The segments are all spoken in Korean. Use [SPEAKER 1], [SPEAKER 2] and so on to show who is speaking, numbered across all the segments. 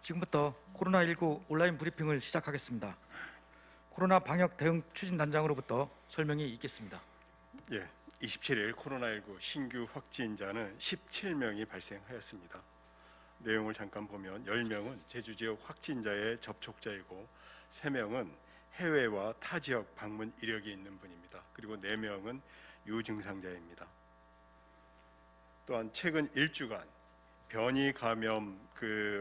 [SPEAKER 1] 지금부터 코로나19 온라인 브리핑을 시작하겠습니다. 코로나 방역 대응 추진단장으로부터 설명이 있겠습니다.
[SPEAKER 2] 27일 코로나19 신규 확진자는 17명이 발생하였습니다. 내용을 잠깐 보면 10명은 제주 지역 확진자의 접촉자이고 3명은 해외와 타 지역 방문 이력이 있는 분입니다. 그리고 4명은 유증상자입니다. 또한 최근 1주간 변이 감염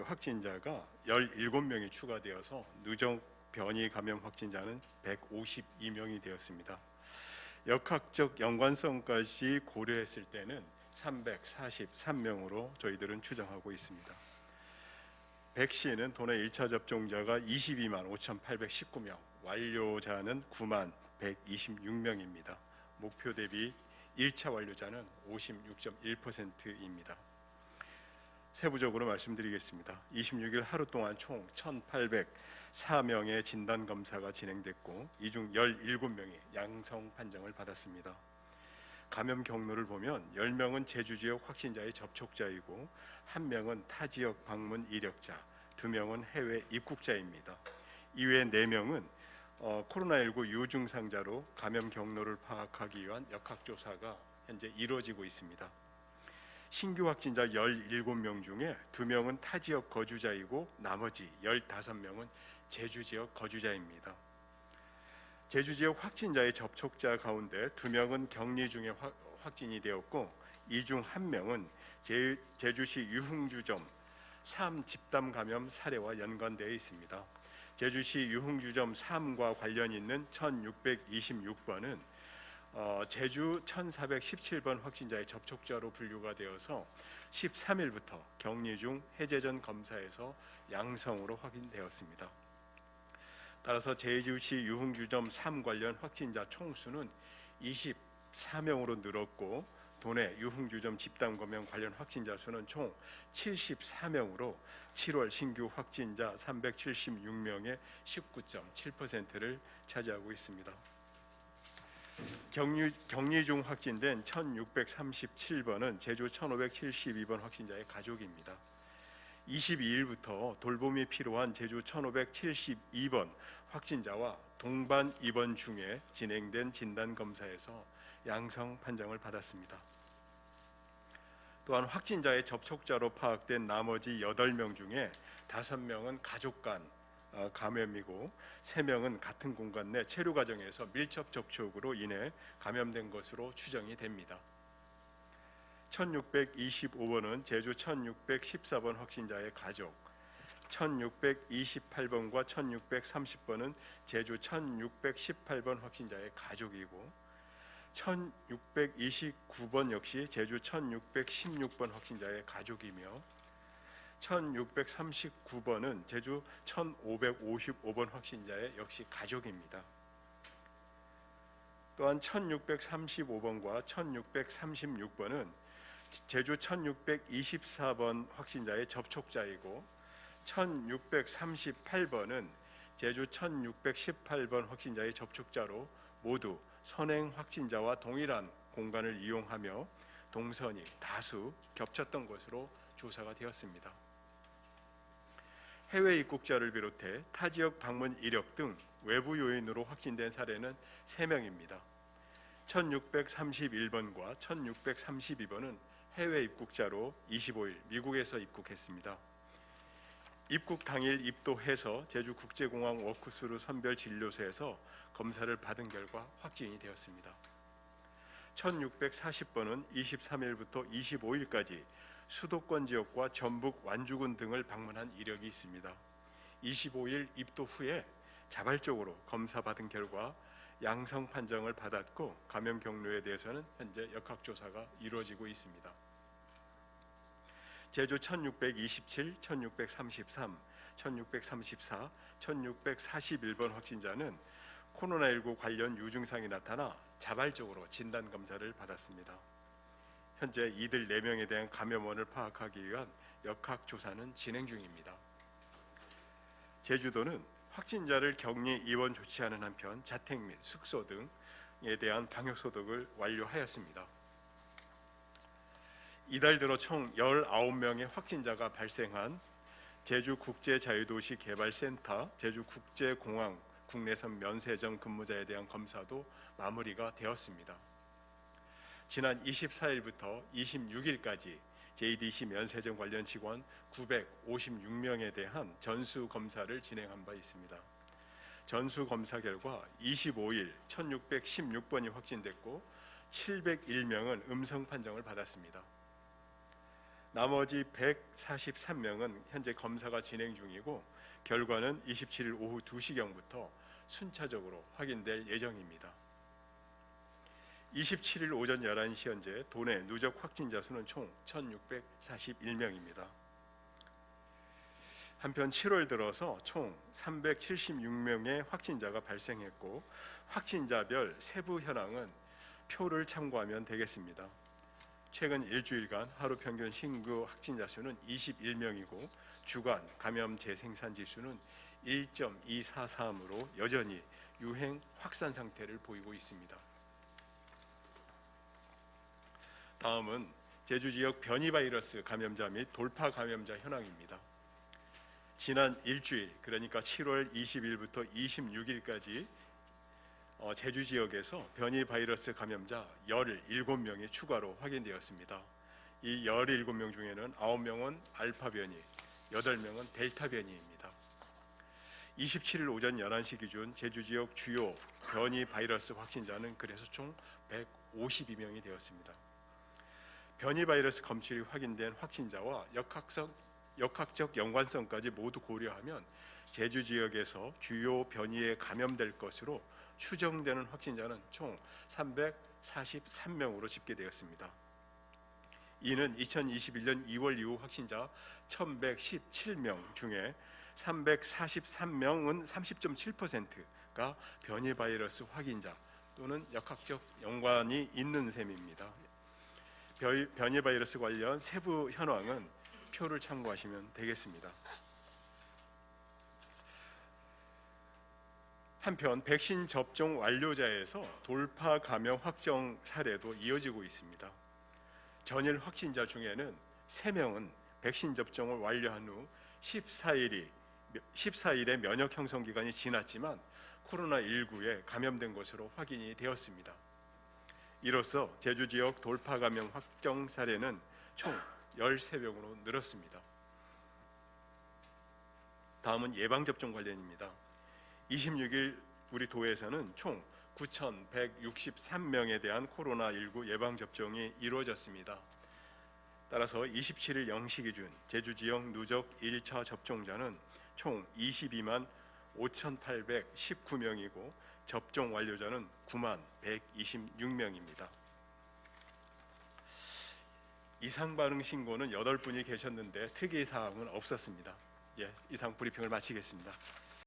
[SPEAKER 2] 확진자가 17명이 추가되어서 누적 변이 감염 확진자는 152명이 되었습니다. 역학적 연관성까지 고려했을 때는 343명으로 저희들은 추정하고 있습니다. 백신은 도내 1차 접종자가 22만 5,819명, 완료자는 9만 126명입니다. 목표 대비 1차 완료자는 56.1%입니다. 세부적으로 말씀드리겠습니다. 26일 하루 동안 총 1,804명의 진단 검사가 진행됐고 이 중 17명이 양성 판정을 받았습니다. 감염 경로를 보면 10명은 제주 지역 확진자의 접촉자이고 1명은 타 지역 방문 이력자, 2명은 해외 입국자입니다. 이외에 4명은 코로나19 유증상자로 감염 경로를 파악하기 위한 역학조사가 현재 이루어지고 있습니다. 신규 확진자 17명 중에 2명은 타 지역 거주자이고 나머지 15명은 제주 지역 거주자입니다. 제주 지역 확진자의 접촉자 가운데 2명은 격리 중에 확진이 되었고 이 중 1명은 제주시 유흥주점 3집단 감염 사례와 연관되어 있습니다. 제주시 유흥주점 3과 관련 있는 1626번은 제주 1417번 확진자의 접촉자로 분류가 되어서 13일부터 격리 중 해제 전 검사에서 양성으로 확인되었습니다. 따라서 제주시 유흥주점 3 관련 확진자 총수는 24명으로 늘었고 도내 유흥주점 집단 감염 관련 확진자 수는 총 74명으로 7월 신규 확진자 376명의 19.7%를 차지하고 있습니다. 격리 중 확진된 1637번은 제주 1572번 확진자의 가족입니다. 22일부터 돌봄이 필요한 제주 1572번 확진자와 동반 입원 중에 진행된 진단 검사에서 양성 판정을 받았습니다. 또한 확진자의 접촉자로 파악된 나머지 8명 중에 5명은 가족 간 감염이고 3명은 같은 공간 내 체류 과정에서 밀접 접촉으로 인해 감염된 것으로 추정이 됩니다. 1625번은 제주 1614번 확진자의 가족, 1628번과 1630번은 제주 1618번 확진자의 가족이고 1629번 역시 제주 1616번 확진자의 가족이며 1639번은 제주 1555번 확진자의 역시 가족입니다. 또한 1635번과 1636번은 제주 1624번 확진자의 접촉자이고 1638번은 제주 1618번 확진자의 접촉자로 모두 선행 확진자와 동일한 공간을 이용하며 동선이 다수 겹쳤던 것으로 조사가 되었습니다. 해외 입국자를 비롯해 타 지역 방문 이력 등 외부 요인으로 확진된 사례는 3명입니다. 1631번과 1632번은 해외 입국자로 25일 미국에서 입국했습니다. 입국 당일 입도해서 제주국제공항 워크스루 선별진료소에서 검사를 받은 결과 확진이 되었습니다. 1640번은 23일부터 25일까지 수도권 지역과 전북 완주군 등을 방문한 이력이 있습니다. 25일 입도 후에 자발적으로 검사 받은 결과 양성 판정을 받았고 감염 경로에 대해서는 현재 역학조사가 이루어지고 있습니다. 제주 1627, 1633, 1634, 1641번 확진자는 코로나19 관련 유증상이 나타나 자발적으로 진단 검사를 받았습니다. 현재 이들 4명에 대한 감염원을 파악하기 위한 역학조사는 진행 중입니다. 제주도는 확진자를 격리 입원 조치하는 한편 자택 및 숙소 등에 대한 방역 소독을 완료하였습니다. 이달 들어 총 19명의 확진자가 발생한 제주국제자유도시개발센터, 제주국제공항 국내선 면세점 근무자에 대한 검사도 마무리가 되었습니다. 지난 24일부터 26일까지 JDC 면세점 관련 직원 956명에 대한 전수 검사를 진행한 바 있습니다. 전수 검사 결과 25일 1616번이 확진됐고 701명은 음성 판정을 받았습니다. 나머지 143명은 현재 검사가 진행 중이고 결과는 27일 오후 2시경부터 순차적으로 확인될 예정입니다. 27일 오전 11시 현재 도내 누적 확진자 수는 총 1,641명입니다. 한편 7월 들어서 총 376명의 확진자가 발생했고 확진자별 세부 현황은 표를 참고하면 되겠습니다. 최근 일주일간 하루 평균 신규 확진자 수는 21명이고 주간 감염 재생산 지수는 1.243으로 여전히 유행 확산 상태를 보이고 있습니다. 다음은 제주 지역 변이 바이러스 감염자 및 돌파 감염자 현황입니다. 지난 일주일, 그러니까 7월 20일부터 26일까지 제주 지역에서 변이 바이러스 감염자 17명이 추가로 확인되었습니다. 이 17명 중에는 9명은 알파 변이, 8명은 델타 변이입니다. 27일 오전 11시 기준 제주 지역 주요 변이 바이러스 확진자는 그래서 총 152명이 되었습니다. 변이 바이러스 검출이 확인된 확진자와 역학적 연관성까지 모두 고려하면 제주 지역에서 주요 변이에 감염될 것으로 추정되는 확진자는 총 343명으로 집계되었습니다. 이는 2021년 2월 이후 확진자 1,117명 중에 343명은 30.7%가 변이 바이러스 확인자 또는 역학적 연관이 있는 셈입니다. 변이 바이러스 관련 세부 현황은 표를 참고하시면 되겠습니다. 한편 백신 접종 완료자에서 돌파 감염 확정 사례도 이어지고 있습니다. 전일 확진자 중에는 3명은 백신 접종을 완료한 후 14일의 면역 형성 기간이 지났지만 코로나19에 감염된 것으로 확인이 되었습니다. 이로써 제주 지역 돌파 감염 확정 사례는 총 13명으로 늘었습니다. 다음은 예방접종 관련입니다. 26일 우리 도에서는 총 9,163명에 대한 코로나19 예방접종이 이루어졌습니다. 따라서 27일 0시 기준 제주 지역 누적 1차 접종자는 총 22만 5,819명이고 접종 완료자는 9만 126명입니다. 이상 반응 신고는 8분이 계셨는데 특이 사항은 없었습니다. 이상 브리핑을 마치겠습니다.